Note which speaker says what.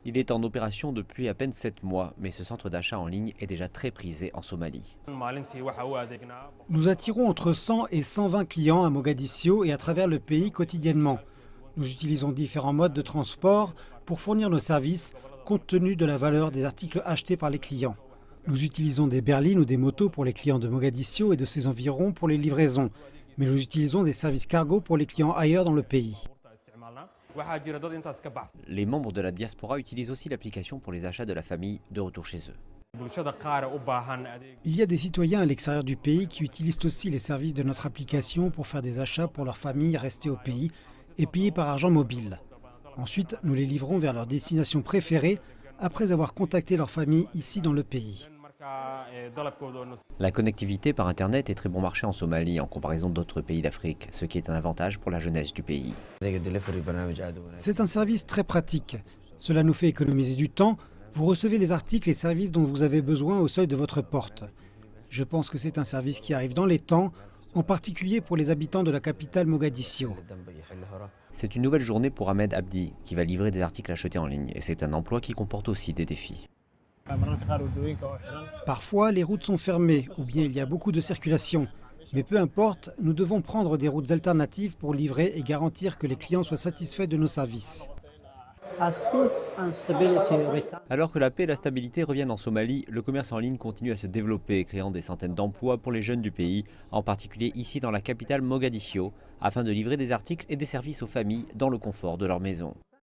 Speaker 1: Il est en opération depuis à peine 7 mois, mais ce centre d'achat en ligne est déjà très prisé en Somalie.
Speaker 2: Nous attirons entre 100 et 120 clients à Mogadiscio et à travers le pays quotidiennement. Nous utilisons différents modes de transport pour fournir nos services compte tenu de la valeur des articles achetés par les clients. Nous utilisons des berlines ou des motos pour les clients de Mogadiscio et de ses environs pour les livraisons, mais nous utilisons des services cargo pour les clients ailleurs dans le pays.
Speaker 1: Les membres de la diaspora utilisent aussi l'application pour les achats de la famille de retour chez eux.
Speaker 2: Il y a des citoyens à l'extérieur du pays qui utilisent aussi les services de notre application pour faire des achats pour leur famille restée au pays et payés par argent mobile. Ensuite, nous les livrons vers leur destination préférée après avoir contacté leur famille ici dans le pays.
Speaker 1: La connectivité par Internet est très bon marché en Somalie en comparaison d'autres pays d'Afrique, ce qui est un avantage pour la jeunesse du pays.
Speaker 2: C'est un service très pratique. Cela nous fait économiser du temps. Vous recevez les articles et services dont vous avez besoin au seuil de votre porte. Je pense que c'est un service qui arrive dans les temps, en particulier pour les habitants de la capitale Mogadiscio.
Speaker 1: C'est une nouvelle journée pour Ahmed Abdi, qui va livrer des articles achetés en ligne, et c'est un emploi qui comporte aussi des défis.
Speaker 2: Parfois, les routes sont fermées ou bien il y a beaucoup de circulation. Mais peu importe, nous devons prendre des routes alternatives pour livrer et garantir que les clients soient satisfaits de nos services.
Speaker 1: Alors que la paix et la stabilité reviennent en Somalie, le commerce en ligne continue à se développer, créant des centaines d'emplois pour les jeunes du pays, en particulier ici dans la capitale Mogadiscio, afin de livrer des articles et des services aux familles dans le confort de leur maison.